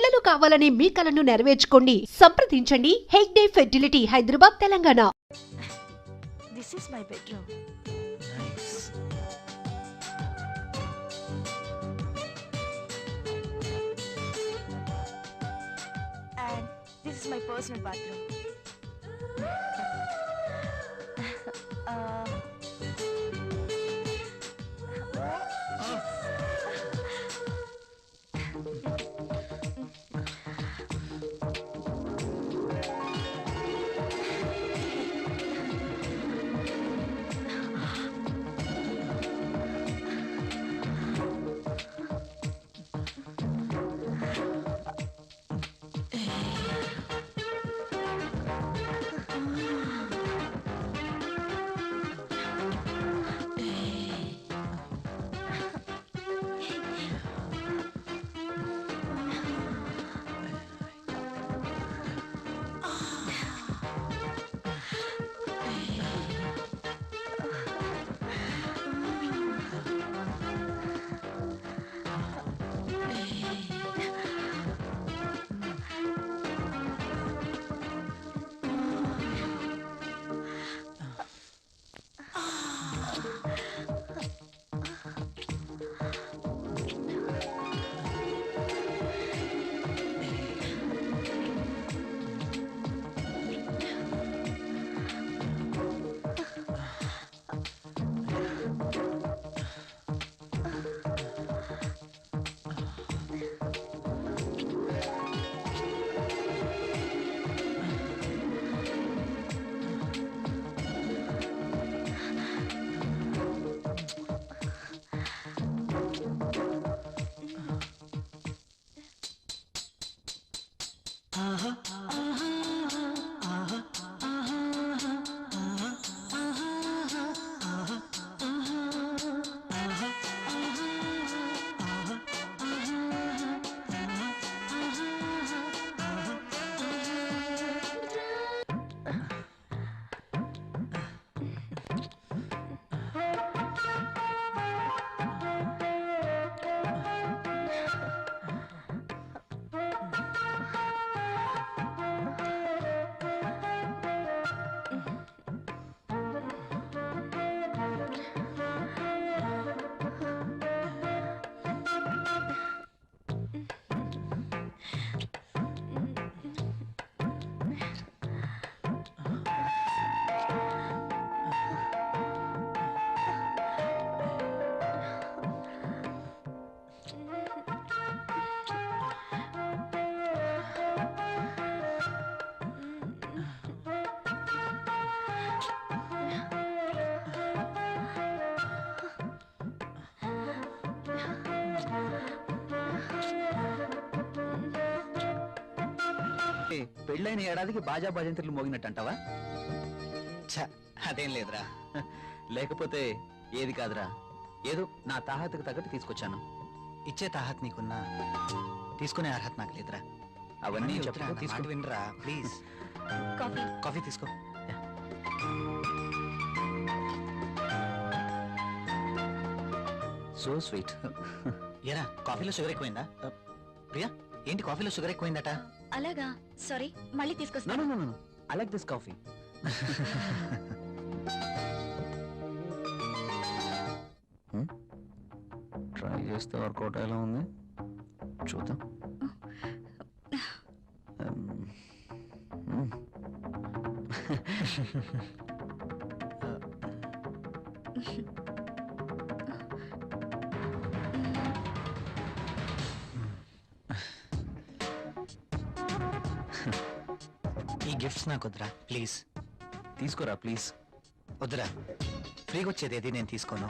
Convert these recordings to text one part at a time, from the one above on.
పిల్లలు కావాలనే మీ కలను నెరవేర్చుకోండి. సంప్రదించండి Hegde fertility, Hyderabad, Telangana. This is my bedroom. Nice. And this is my personal bathroom. uh, పెళ్ళైన ఏడాదికి బాజా భజంత్రులు మోగినట్టు అంటావా? అదేం లేదురా. లేకపోతే ఏది కాదురా, ఏదో నా తాహతకు తగ్గట్టు తీసుకొచ్చాను. ఇచ్చే తాహత్ నీకున్నా, తీసుకునే అర్హత నాకు లేదురా. అవన్నీ తీసుకు వినరా ప్లీజ్. కాఫీ తీసుకో. So sweet. ఏరా కాఫీలో షుగర్ ఎక్కువైందా? ప్రియా ఏంటి కాఫీలో షుగర్ ఎక్కువైందట? అలాగా, సారీ, మళ్ళీ తీసుకొస్తాను. No. I like this coffee. Try చేస్తే వర్కౌట్ ఎలా ఉంది చూద్దాం. ఈ గిఫ్ట్స్ నాకు వద్దురా ప్లీజ్. తీసుకోరా ప్లీజ్. వద్దురా, ఫ్రీగా వచ్చేది ఏది నేను తీసుకోను.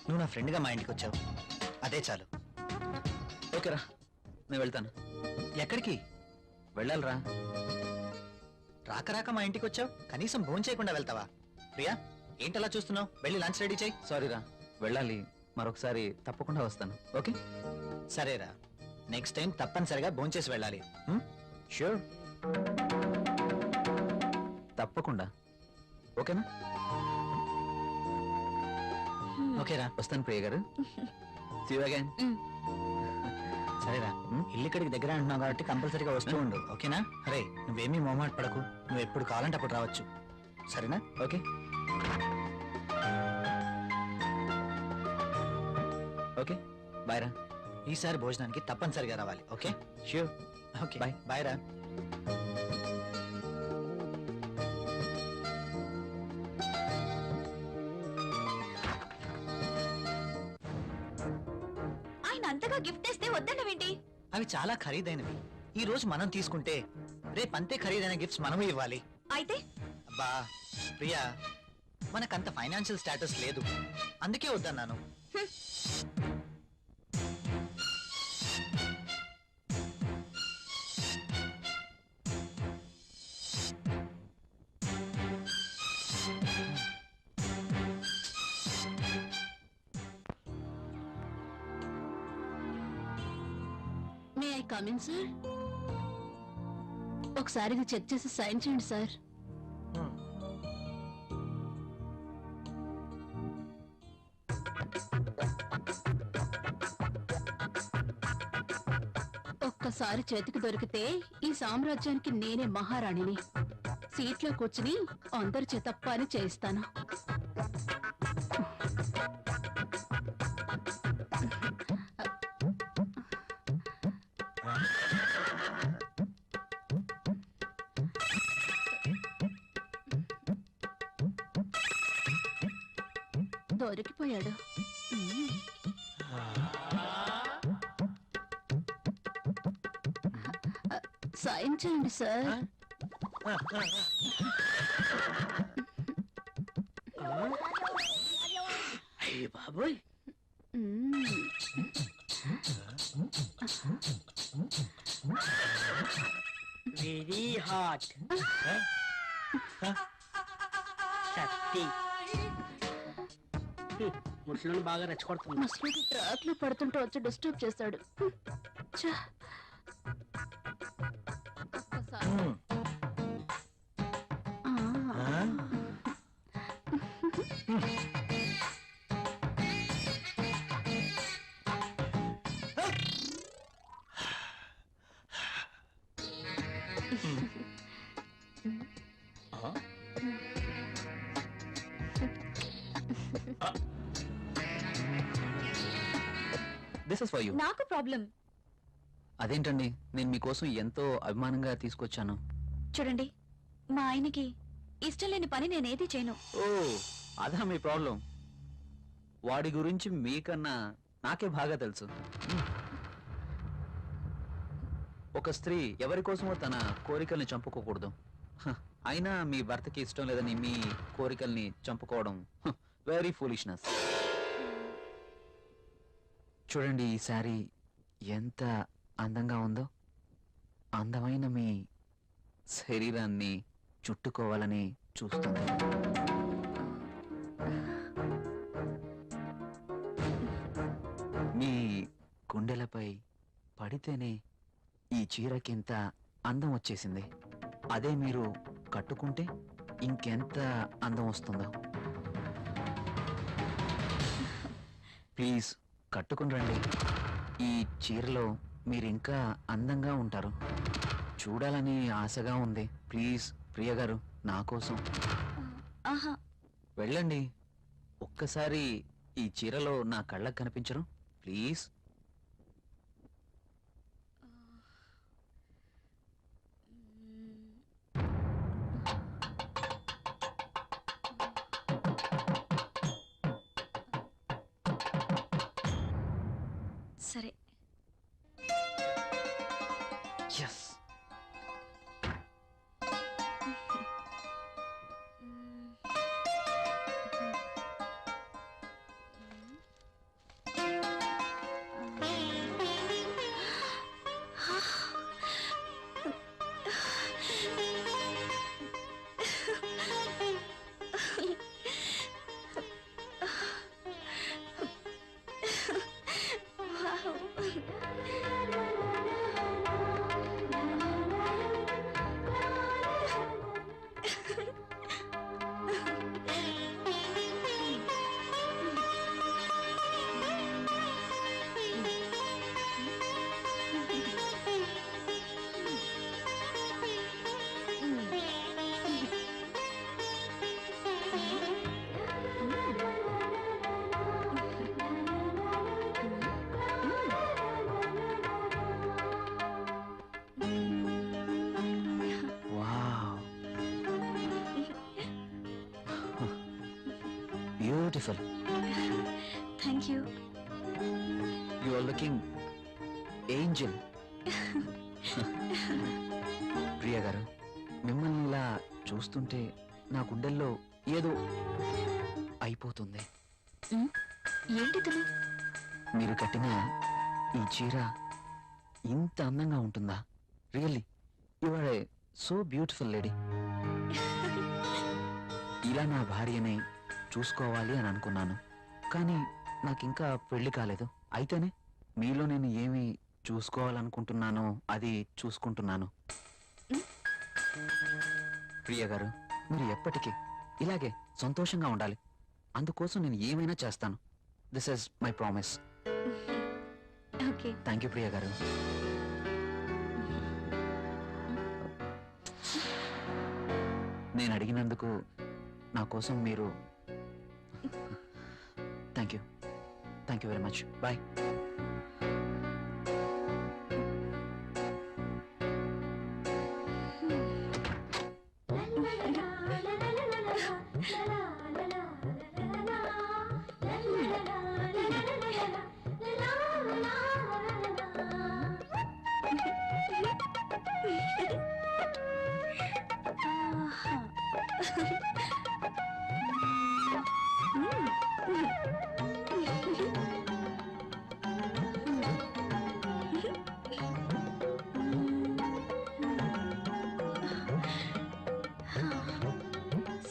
నువ్వు నా ఫ్రెండ్గా మా ఇంటికి వచ్చావు, అదే చాలు. ఓకేరా, నేను వెళ్తాను. ఎక్కడికి వెళ్ళాలిరా. రాక రాక మా ఇంటికి వచ్చావు, కనీసం భోజనం చేయకుండా వెళ్తావా? ప్రియా ఏంటలా చూస్తున్నావు? వెళ్ళి లంచ్ రెడీ చేయి. సారీరా, వెళ్ళాలి. మరొకసారి తప్పకుండా వస్తాను. ఓకే సరేరా, నెక్స్ట్ టైం తప్పనిసరిగా భోజనం చేసి వెళ్ళాలి. ష్యూర్, తప్పకుండా. ఓకేనా? ఓకేరా, వస్తాను ప్రియ గారు. See you again. సరేరా ఉమ్. ఇల్లు ఇక్కడికి దగ్గర అంటున్నావు కాబట్టి కంపల్సరీగా వస్తూ ఉండు ఓకేనా? అరే నువ్వేమీ మొహమాట పడకు, నువ్వు ఎప్పుడు కావాలంటే అప్పుడు రావచ్చు సరేనా? ఓకే ఓకే బాయ్ రా. ఈసారి భోజనానికి తప్పనిసరిగా రావాలి okay? Sure. Okay Bye. Bye రా. ఆయన అంతగా గిఫ్ట్ ఇస్తే వద్దన్నవేంటి? అవి చాలా ఖరీదైనవి. ఈ రోజు మనం తీసుకుంటే రేపు అంతే ఖరీదైన గిఫ్ట్స్ మనము ఇవ్వాలి. అయితే అబ్బా ప్రియా, మనకంత ఫైనాన్షియల్ స్టేటస్ లేదు, అందుకే వద్దన్నాను. May I come in sir? ఒకసారి ఇది చెక్ చేసి సైన్ చేయండి సార్. ఒక్కసారి చేతికి దొరికితే ఈ సామ్రాజ్యానికి నేనే మహారాణిని. సీట్లో కూర్చుని అందరి చేత పని చేయిస్తాను. దొరికిపోయాడు. సైన్ చేయండి సార్. అయ్య బాబోయ్, వెరీ హాట్. శక్తి ముసలిని బాగా రెచ్చగొడుతుంది. ముసలికి ట్రాక్ లో పడుతుంటే వచ్చి డిస్టర్బ్ చేశాడు. ఛ! ఒక్కసారి. ఆ. This is for you. నాకు ప్రాబ్లం. అదేంటండి, నేను మీకోసం ఎంతో అభిమానంగా తీసుకొచ్చాను. చూడండి, మా ఆయనకి ఇష్టం లేని పని నేనేది చేయను. ఓ అదా మీ ప్రాబ్లం. వాడి గురించి మీకన్నా నాకే బాగా తెలుసు. ఒక స్త్రీ ఎవరి కోసమో తన కోరికల్ని చంపుకోకూడదు. హ, అయినా మీ భర్తకి ఇష్టం లేదని మీ కోరికల్ని చంపుకోవడం వెరీ ఫూలిష్నెస్. చూడండి, ఈ శారీ ఎంత అందంగా ఉందో. అందమైన మీ శరీరాన్ని చుట్టుకోవాలని చూస్తుంది. మీ గుండెలపై పడితేనే ఈ చీరకింత అందం వచ్చేసింది. అదే మీరు కట్టుకుంటే ఇంకెంత అందం వస్తుందో. ప్లీజ్ కట్టుకుని రండి. ఈ చీరలో మీరు ఇంకా అందంగా ఉంటారు. చూడాలని ఆశగా ఉంది. ప్లీజ్ ప్రియ గారు, నా కోసం ఆహా, వెళ్ళండి. ఒక్కసారి ఈ చీరలో నా కళ్ళకు కనిపించరు? ప్లీజ్. సరే. Yes. Wow. Beautiful. Thank you. You are looking angel. Priya garu, మిమ్మల్ని ఇలా చూస్తుంటే నా గుండెల్లో ఏదో అయిపోతుంది. ఏంటి తను? మీరు కట్టిన ఈ చీర ఇంత అందంగా ఉంటుందా? Really you are a so beautiful lady. ఇలా నా భార్యని చూసుకోవాలి అని అనుకున్నాను, కానీ నాకు ఇంకా పెళ్లి కాలేదు. అయితేనే మీలో నేను ఏమి చూసుకోవాలనుకుంటున్నానో అది చూసుకుంటున్నాను. ప్రియ గారు, మీరు ఎప్పటికీ ఇలాగే సంతోషంగా ఉండాలి. అందుకోసం నేను ఏమైనా చేస్తాను. This is my promise. Okay. Thank you Priya garu. నేను అడిగినందుకు నా కోసం మీరు thank you very much. Bye.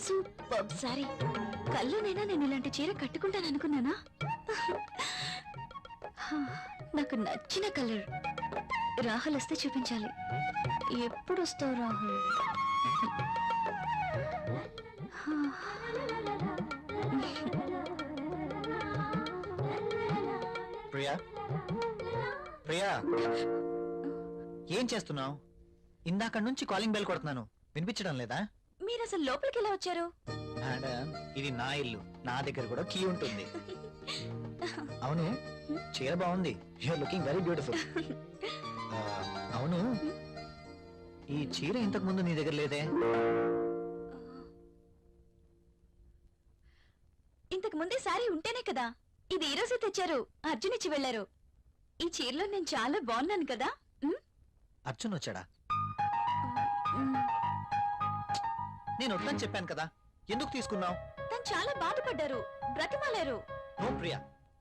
Super sorry. కల్లోనైనా నేను ఇలాంటి చీర కట్టుకుంటాను అనుకున్నానా? నాకు నచ్చిన కలర్. రాహుల్ వస్తే చూపించాలి. ఎప్పుడు వస్తావు రాహుల్? ప్రియా, ప్రియా, ఏం చేస్తున్నావు? ఇందాక నుంచి కాలింగ్ బెల్ కొడుతున్నాను, వినిపించడం లేదా? మీరు అసలు లోపలికి ఎలా వచ్చారు? మేడం, ఇది నా ఇల్లు, నా దగ్గర కూడా కీ ఉంటుంది. అవును, చీర బాగుంది. You're looking very beautiful. అవును, ఈ చీర ఇంతకు ముందు నీ దగ్గర లేదే? ఇంతకు ముందే సారీ ఉంటేనే కదా. ఇది ఈ రోజే తెచ్చారు. అర్జున్ ఇచ్చి వెళ్లారు. ఈ చీరలో నేను చాలా బాగున్నాను కదా. అర్జున్ వచ్చాడా? మ్, నేను వద్దని చెప్పాను కదా, ఎందుకు తీసుకున్నావు? తను చాలా బాధపడ్డారు, బ్రతిమాలారు. No Priya,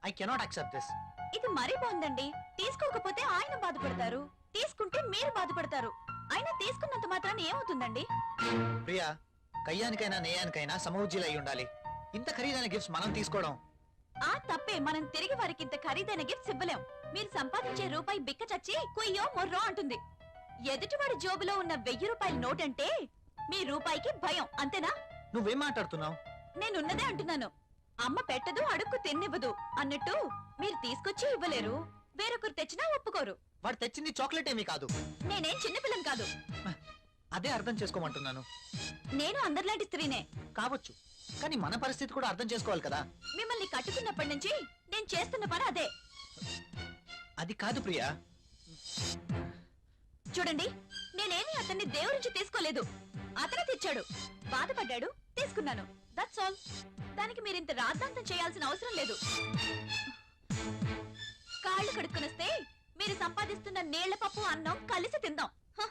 I cannot accept this. ఇది మరీ బాగుందండి. తీసుకోకపోతే ఆయన బాధపడతారు, తీసుకుంటే మీరు బాధపడతారు. అయినా తీసుకున్నంత మాత్రాన ఏమవుతుందండి? ప్రియా, కయ్యానికైనా నేయానికైనా సమౌజ్జీలు అయి ఉండాలి. ఇంత ఖరీదైన గిఫ్ట్స్ మనం తీసుకోవడం ఆ తప్పే. మనం తిరిగి వారికి ఇంత ఖరీదైన గిఫ్ట్స్ ఇవ్వలేం. మీరు సంపాదించే రూపాయి బిక్క చచ్చి కుయ్యో మొర్రో అంటుంది. ఎదుటివాడి జోబులో ఉన్న 1000 రూపాయల నోట్ అంటే మీ రూపాయికి భయం, అంతేనా? నువ్వేం మాట్లాడుతున్నావు? నేనున్నదే అంటున్నాను. అమ్మ పెట్టదు, అడుక్కు తిన్నివ్వదు అన్నట్టు మీరు తీసుకొచ్చి ఇవ్వలేరు, వేరొకరు తెచ్చినా ఒప్పుకోరు. వాడు తెచ్చింది చాక్లెట్ ఏమీ కాదు. నేనేం చిన్నపిల్లని కాదు. అదే అర్థం చేసుకోమంటున్నాను. నేను అందరిలాంటి స్త్రీనే. కావచ్చు, కానీ మన పరిస్థితి కూడా అర్థం చేసుకోవాలి కదా. మిమ్మల్ని కట్టుకున్నప్పటి నుంచి నేను చేస్తున్న పని అదే. అది కాదు ప్రియా. చూడండి, నేనేమి అతన్ని దేవురించి తీసుకోలేదు. అతనే తెచ్చాడు, బాధపడ్డాడు, తీసుకున్నాను. That's all. దానికి మీరింత రాద్ధాంతం చేయాల్సిన అవసరం లేదు. కాళ్ళు కడుక్కునొస్తే మీరు సంపాదిస్తున్న నీళ్ల పప్పు అన్నం కలిసి తిందాం. హ.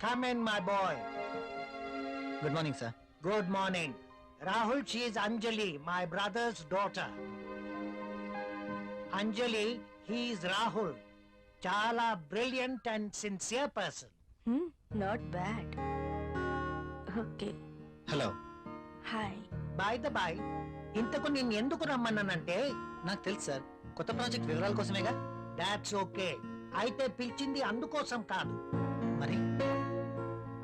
Come in, my boy. Good morning sir. Good morning. Rahul, she is Anjali, my brother's daughter. Anjali, he is Rahul. Chala brilliant and sincere person. Not bad. Okay, hello. Hi. By the by, ఇంతకు నేను ఎందుకు రమ్మన్నానంటే నాకు తెలుసు sir, కొత్త project వివరాల కోసమేగా. That's okay. అయితే పిలిచింది అందుకోసం కాదు. మరి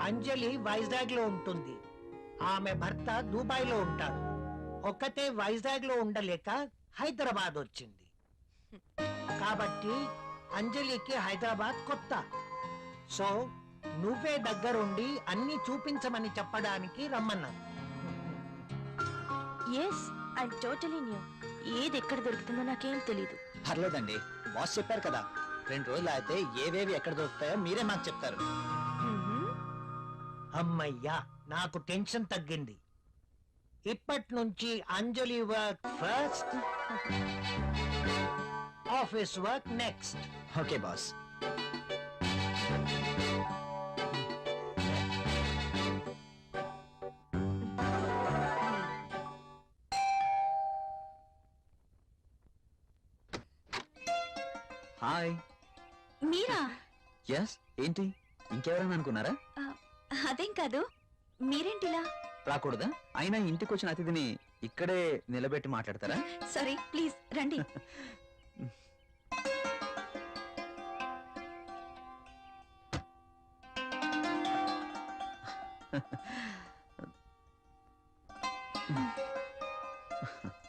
అంజలి వైజాగ్ లో ఉంటుంది, ఆమె భర్త దుబాయ్ లో ఉంటాడు. ఒక్కతే వైజాగ్ లో ఉండలేక హైదరాబాద్ వచ్చింది. కాబట్టి అంజలికి హైదరాబాద్ కొత్త. సో నువ్వే దగ్గరుండి అన్ని చూపించమని చెప్పడానికి రమ్మన్నాను. Yes, I'm totally new. ఏది ఎక్కడ దొరుకుతుందో నాకేం తెలీదు. పర్లేదండి, బాస్ చెప్పారు కదా, 2 రోజులు అయితే ఏవేవి ఎక్కడ దొరుకుతాయో మీరే మాకు చెప్తారు. అమ్మయ్యా, నాకు టెన్షన్ తగ్గింది. ఇప్పటి నుంచి Anjali work first, office work next. Okay boss. Hi. మీరా? ఎస్, ఏంటి ఇంకెవరైనా అనుకున్నారా? అదేం కాదు, మీరేంటిలా? రాకూడదా? అయినా ఇంటికి వచ్చిన అతిథిని ఇక్కడే నిలబెట్టి మాట్లాడతారా? సారీ, ప్లీజ్ రండి.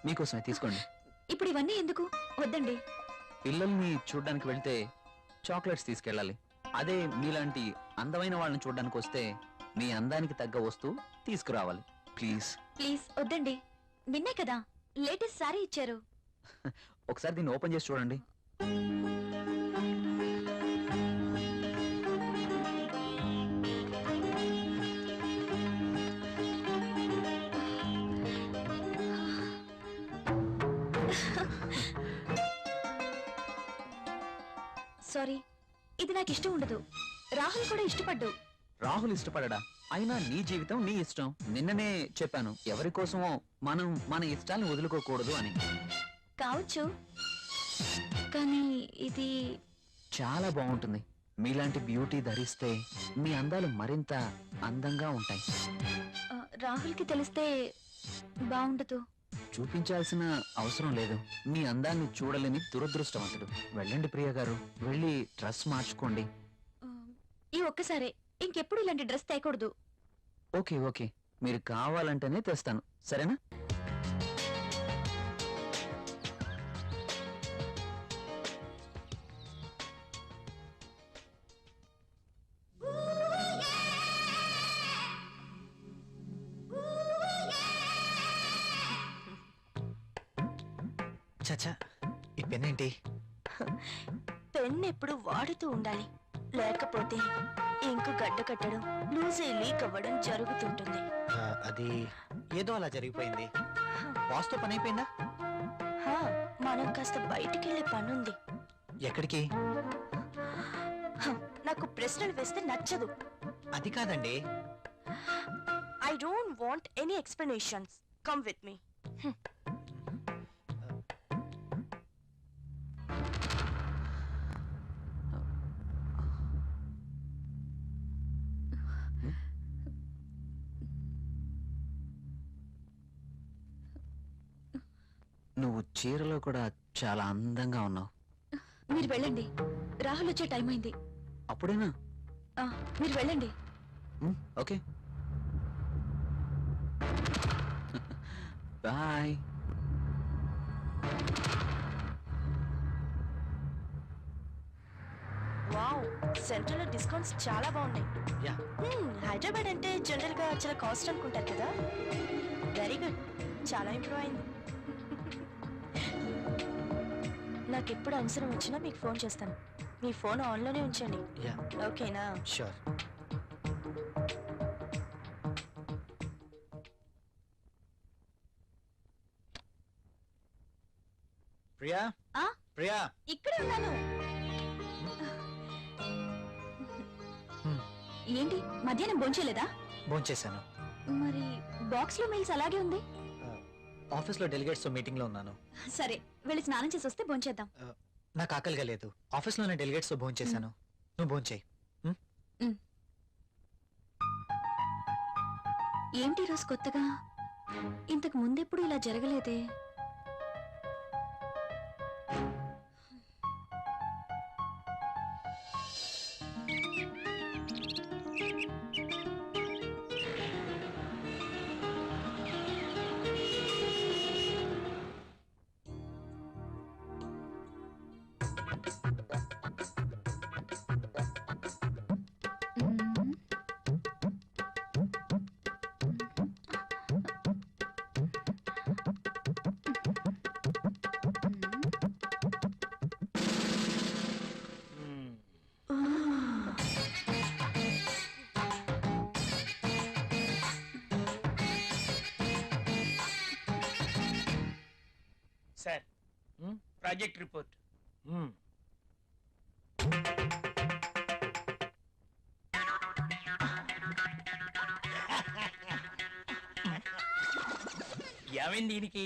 మీకోసమే తీసుకోండి. ఇప్పుడు ఇవన్నీ ఎందుకు? వద్దండి. పిల్లల్ని చూడ్డానికి వెళ్తే చాక్లెట్స్ తీసుకెళ్ళాలి. అదే మీలాంటి అందమైన వాళ్ళని చూడ్డానికి వస్తే మీ అందానికి తగ్గ వస్తువు తీసుకురావాలి. ప్లీజ్ ప్లీజ్ వద్దండి. నిన్నే కదా లేటెస్ట్ సారీ ఇచ్చారు. ఒకసారి దీన్ని ఓపెన్ చేసి చూడండి. సారీ, ఇది నాకు ఇష్టం ఉండదు. రాహుల్ కూడా ఇష్టపడ్డు. రాహుల్ ఇష్టపడడా? అయినా నీ జీవితం నీ ఇష్టం. నిన్ననే చెప్పాను, ఎవరి కోసమో మనం మన ఇష్టాలను వదులుకోకూడదు అని. కావచ్చు, కానీ ఇది చాలా బాగుంటుంది. మీలాంటి బ్యూటీ ధరిస్తే మీ అందాలు మరింత అందంగా ఉంటాయి. రాహుల్కి తెలిస్తే బాగుండదు. చూపించాల్సిన అవసరం లేదు. మీ అందాన్ని చూడలేని దురదృష్టవంతుడు. వెళ్ళండి ప్రియ గారు, వెళ్ళి డ్రెస్ మార్చుకోండి. ఈ ఒక్కసారే, ఇంకెప్పుడు ఇలాంటి డ్రెస్ తేయకూడదు. ఓకే ఓకే, మీరు కావాలంటేనే తెస్తాను, సరేనా? చచ్చా, ఈ పెన్ ఏంటి? పెన్ ఎప్పుడు వాడుతూ ఉండాలి, లేకపోతే ఇంకు గడ్డ కట్టడం, లూజ్ లీక్ అవ్వడం జరుగుతుంటుంది. అది ఏదో అలా జరిగిపోయింది. బాస్తో పని అయిపోయిందా? మనం కాస్త బయటికి వెళ్ళే పనుంది. ఎక్కడికి? నాకు ప్రశ్నలు వేస్తే నచ్చదు. అది కాదండి. I don't want any explanations. Come with me. నువ్వు చీరలో కూడా చాలా అందంగా ఉన్నావు. మీరు వెళ్ళండి, రాహుల్ వచ్చే టైం అయింది. అప్పుడేనా? మీరు వెళ్ళండి. Okay, bye. వావ్, సెంట్రల్ లో డిస్కౌంట్స్ చాలా బాగున్నాయి. యా. హైదరాబాద్ అంటే జనరల్ గా చాలా కాస్ట్ అనుకుంటారు కదా. వెరీ గుడ్, చాలా ఇంప్రూవ్ అయింది. నాకు ఎప్పుడు అవసరం వచ్చినా మీకు ఫోన్ చేస్తాను. మీ ఫోన్ ఆన్లోనే ఉంచండి, యా. ఓకేనా? షూర్. ప్రియా, ప్రియా, ఇక్కడే ఉన్నాను. ఏంటి మధ్యాహ్నం భోంచేలేదా? భోంచేశాను. మరి బాక్స్ లో మెయిల్స్ అలాగే ఉంది. ఆఫీస్లో డెలిగేట్స్ తో మీటింగ్ లో ఉన్నాను. సరే వెళ్ళి స్నానం చేసి వస్తే భోంచేద్దాం. నాకు ఆకలిగా లేదు. ఆఫీస్లోనే డెలిగేట్స్ తో భోంచేశాను. నువ్వు భోంచేయి. ఏంటి రోజు కొత్తగా? ఇంతకు ముందెప్పుడు ఇలా జరగలేదే. Sir project report. ఏమైంది దీనికి?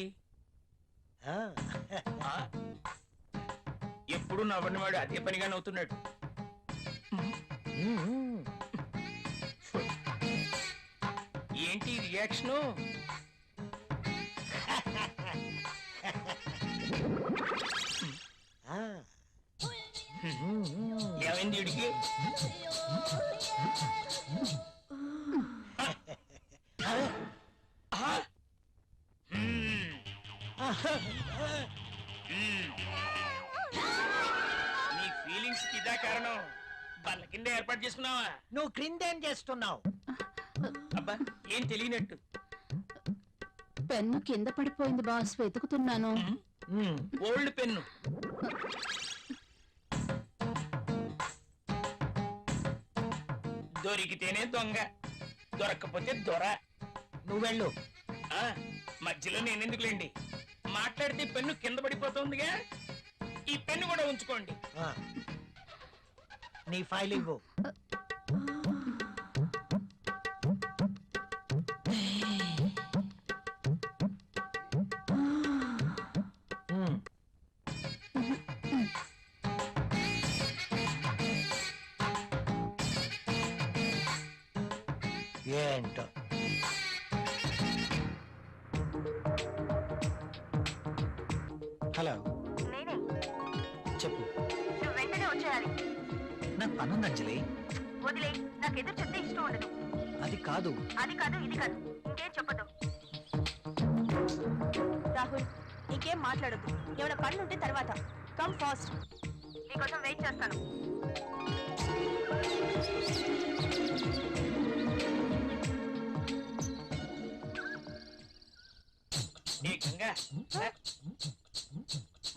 ఎప్పుడు నవ్వనివాడు అదే పనిగా నవ్వుతున్నాడు. ఏంటి రియాక్షను? ఏమైంది వీడికి? నీ ఫీలింగ్స్ కి ఇదా కారణం? బల్ల కింద ఏర్పాటు చేసుకున్నావా? నువ్వు క్రిందేం చేస్తున్నావు? అబ్బా ఏం తెలియనట్టు. పెన్ను కింద పడిపోయింది బాస్, వెతుకుతున్నాను. Old pen. దొరికితేనే దొంగ, దొరక్కపోతే దొర. నువ్వు వెళ్ళు. మధ్యలో నేనెందుకులేండి, మాట్లాడితే పెన్ను కింద పడిపోతుందిగా. ఈ పెన్ను కూడా ఉంచుకోండి. నీ ఫైల్ ఇవ్వు. ఏంటో హలో, చెప్పు. నువ్వు వెంటనే వచ్చేయాలి. నాకు పనుంది అంజలి. వదిలే, నాకు ఎదురు చెప్తే ఇష్టం ఉండదు. అది కాదు. అది కాదు, ఇది కాదు, ఇంకేం చెప్పదు. రాహుల్, ఇంకేం మాట్లాడద్దు. ఏమైనా పనులు ఉంటే తర్వాత. కమ్ ఫాస్ట్, నీకోసం వెయిట్ చేస్తాను.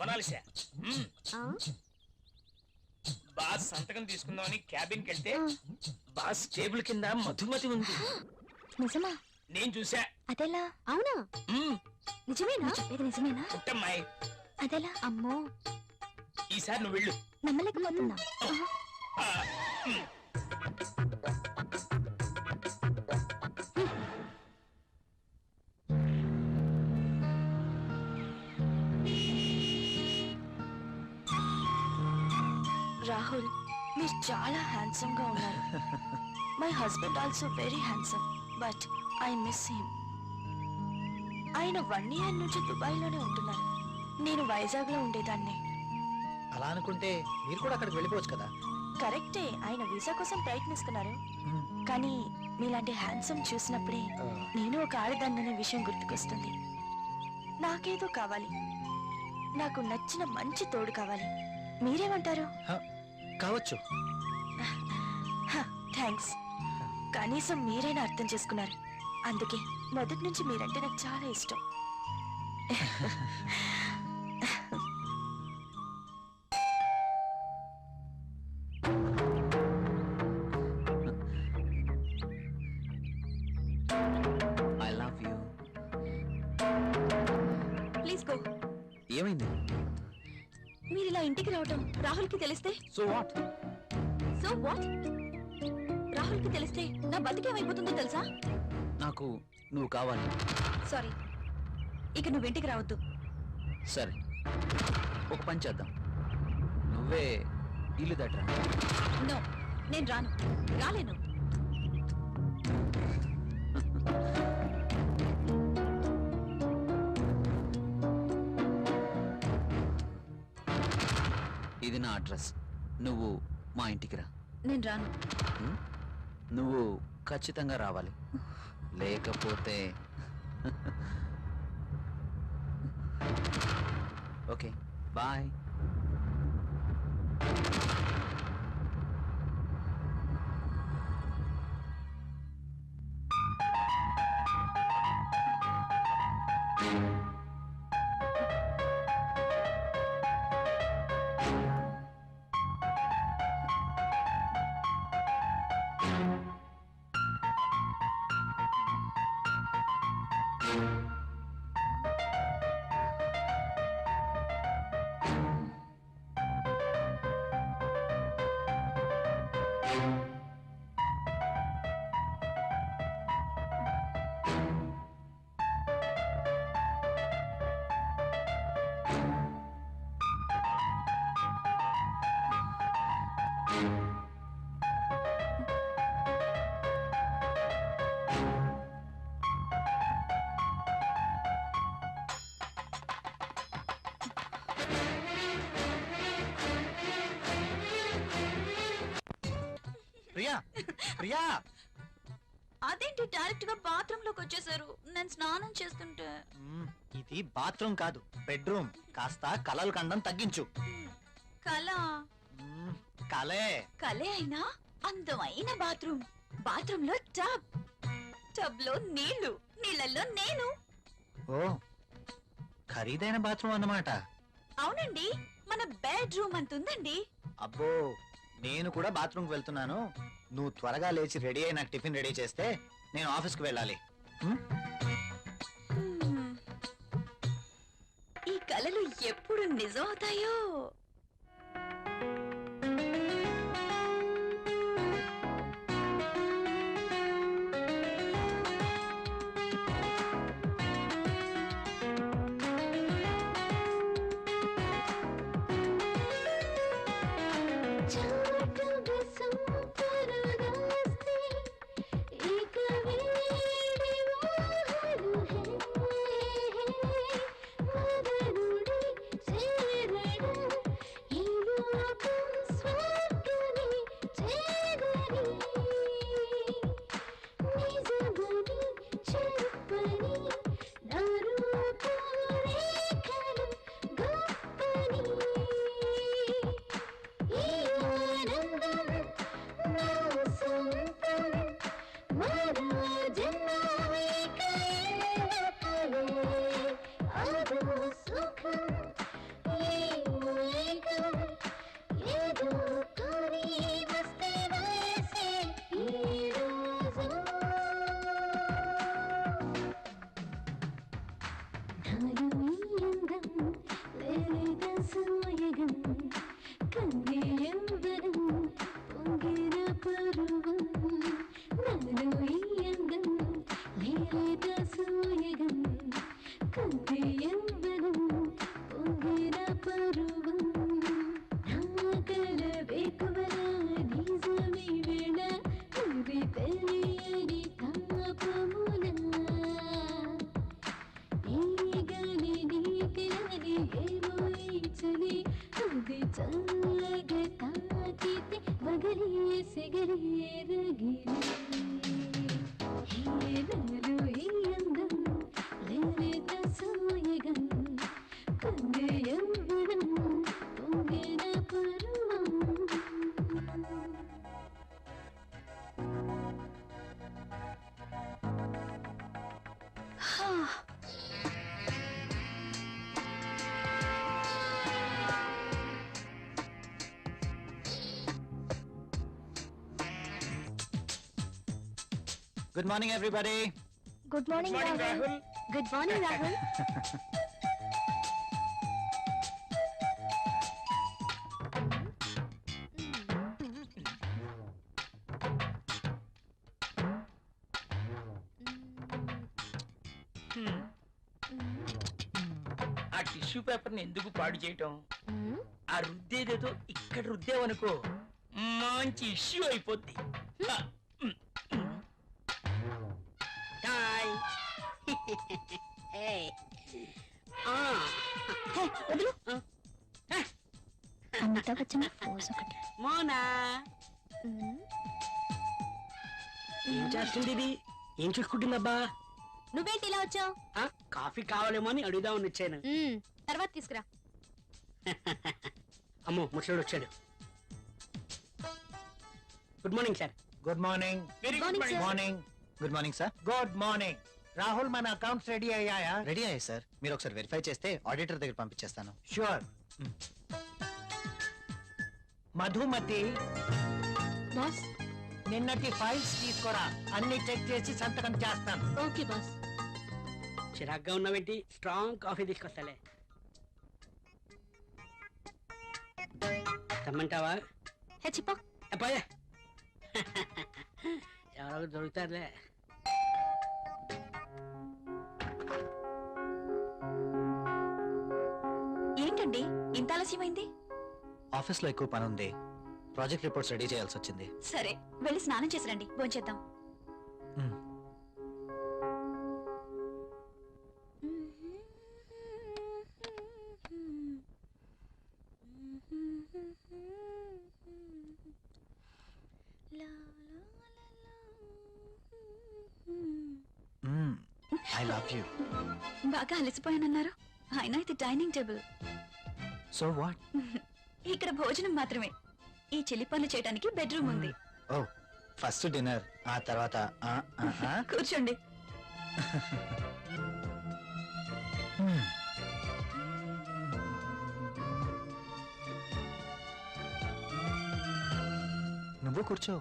మనాలిసా బాస్ సంతకం తీసుకుందామని క్యాబిన్ కి వెళ్తే బాస్ టేబుల్ కింద మధుమతి ఉంది. నిజమా? నేను చూసా. అదెలా? అవునా? నిజమేనా? చెప్పేది నిజమేనా? పుట్టమ్మాయి. అదెలా? అమ్మో, ఈసారి నువ్వు వెళ్ళు. నమ్మలేకపోతున్నా. రాహుల్, మీరు చాలా హ్యాండ్సమ్ గా ఉన్నారు. My husband also very handsome, but I miss him. ఆయన 1 year నుంచి దుబాయ్ లోనే ఉంటున్నారు. నేను వైజాగ్ లో ఉండేదాన్ని. అలా అనుకుంటే మీరు కూడా అక్కడికి వెళ్ళిపోవచ్చు కదా. కరెక్టే, ఆయన వీసా కోసం ప్రయత్నిస్తున్నారు. కానీ మీలాంటి హ్యాండ్సమ్ చూసినప్పుడే నేను ఒక ఆడదాన్ననే విషయం గుర్తుకొస్తుంది. నాకేదో కావాలి, నాకు నచ్చిన మంచి తోడు కావాలి. మీరేమంటారు? కావచ్చు. థ్యాంక్స్. కనీసం మీరైనా అర్థం చేసుకున్నారు. అందుకే మొదటి నుంచి మీరంటే నాకు చాలా ఇష్టం. I love you. Please go. ఏమైంది? మీరు ఇలా ఇంటికి రావటం రాహుల్ కి తెలిస్తే? So what? So what? Rahul కి తెలిస్తే నా బతికేమైపోతుందో తెలుసా? నాకు నువ్వు కావాలి. సారీ, ఇక నువ్వు ఇంటికి రావద్దు. సరే, ఒక పని చేద్దాం. నువ్వే ఇల్లు దట్రా. నో, నేను రాను, రాలేను. ఇది నా అడ్రస్. నువ్వు మా ఇంటికి రా. నేను రాను. నువ్వు ఖచ్చితంగా రావాలి, లేకపోతే ఓకే బాయ్. ప్రియా, ప్రియా, అదేంటి డైరెక్ట్ గా బాత్రూమ్ లోకి వచ్చేసారు? నేను స్నానం చేస్తుంటే. ఇది బాత్రూమ్ కాదు, బెడ్రూమ్. కాస్త కలలు కండం తగ్గించు. కళ కలే. కలే అయినా అందమైన బాత్రూమ్. బాత్రూమ్ లో టబ్, టబ్ లో నీళ్లు, నీళ్ళల్లో నేను. ఓ, ఖరీదైన బాత్రూమ్ అన్నమాట. అవునండి, మన బెడ్రూమ్ అంతుందండి. అబ్బో, నేను కూడా బాత్రూమ్కి వెళ్తున్నాను. నువ్వు త్వరగా లేచి రెడీ అయి నాకు టిఫిన్ రెడీ చేస్తే నేను ఆఫీస్కి వెళ్ళాలి. ఈ కలలు ఎప్పుడు నిజం అవుతాయో. Good morning, everybody. Good morning, Rahul. Good morning, Rahul. ఆ టిష్యూ పేపర్ ని ఎందుకు పాడు చేయటం? ఆ రుద్దేదేదో ఇక్కడ రుద్దేవనుకో మంచి ఇష్యూ అయిపోద్ది. హాయ్. Hey. వదులు. అమితాబ్ బచ్చన్ పోజ్ ఒకటి. మోనా ఏం చేస్తుంది ఇది? ఏం చూసుకుంటుందబ్బా? నువ్వేంటి ఇలా వచ్చావు? కాఫీ కావాలేమో అని అడుగుదామని వచ్చాను. తర్వాత తీసుకురా. అమ్మో ముసలోడు వచ్చాడు. Good morning sir. Good morning. Very Morning, good sir. Morning. Good morning sir. Good morning. Rahul, మన అకౌంట్స్ రెడీ అయ్యాయా? రెడీ అయ్యాయి సార్. మీరు ఒకసారి వెరిఫై చేస్తే ఆడిటర్ దగ్గర పంపించేస్తాను. షూర్. మధుమతి, బాస్. నిన్నటి ఫైల్స్ తీసుకురా. అన్ని చెక్ చేసి సంతకం చేస్తాను. Okay boss. చిరాగ్గా ఉన్నావేంటి? Strong coffee తీసుకొస్తాలే. తమ్మంటావా? హెచ్చిపో. పోయే. ఎవరో దొరుకుతారులే. ఏంటండి ఇంత ఆలస్యమైంది? ఆఫీస్ లో ఎక్కువ పని ఉంది. ప్రాజెక్ట్ రిపోర్ట్స్ రెడీ చేయాల్సి వచ్చింది. సరే వెళ్ళి స్నానం చేసి రండి, భోంచేద్దాం. మ్మ్. I love you. బాగా అలసిపోయానన్నారు. అయినా ఇది డైనింగ్ టేబుల్. So what? ఇక్కడ భోజనం మాత్రమే. ఈ చెల్లి పనులు చేయడానికి బెడ్రూమ్ ఉంది. ఓ, ఫస్ట్ డిన్నర్, ఆ తర్వాత కూర్చోండి. నువ్వు కూర్చో.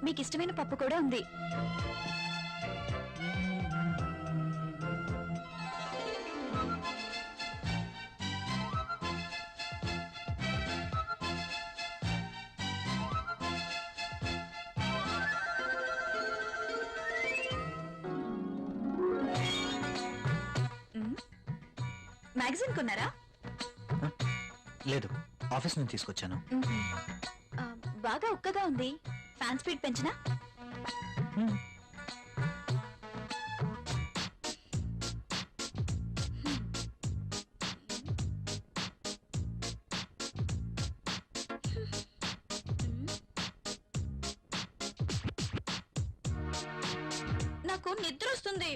మీకు ఇష్టమైన పప్పు కూడా ఉంది. మ్యాగజైన్ కొన్నారా? లేదు, ఆఫీస్ నుంచి తీసుకొచ్చాను. ఆ, బాగా ఉక్కగా ఉంది. ఫ్యాన్ స్పీడ్ పెంచినా? నాకు నిద్ర వస్తుంది.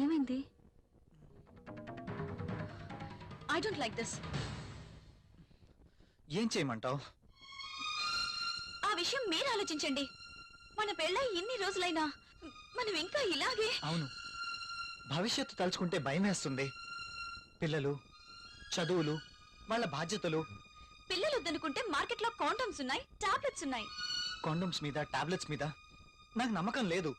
ఏమైంది? I don't like this. ఏం చేయమంటావు? ఆ విషయం మీరు ఆలోచించండి. మన పెళ్ళై ఇన్ని రోజులైనా మనం ఇంకా ఇలాగే. అవును, భవిష్యత్తు తలుచుకుంటే భయం వేస్తుంది. పిల్లలు, చదువులు, వాళ్ళ బాధ్యతలు. పిల్లలు వద్దనుకుంటే మార్కెట్లో కాండమ్స్ ఉన్నాయి, టాబ్లెట్స్ ఉన్నాయి. కాండోమ్స్ మీద, టాబ్లెట్స్ మీద నాకు నమ్మకం లేదు.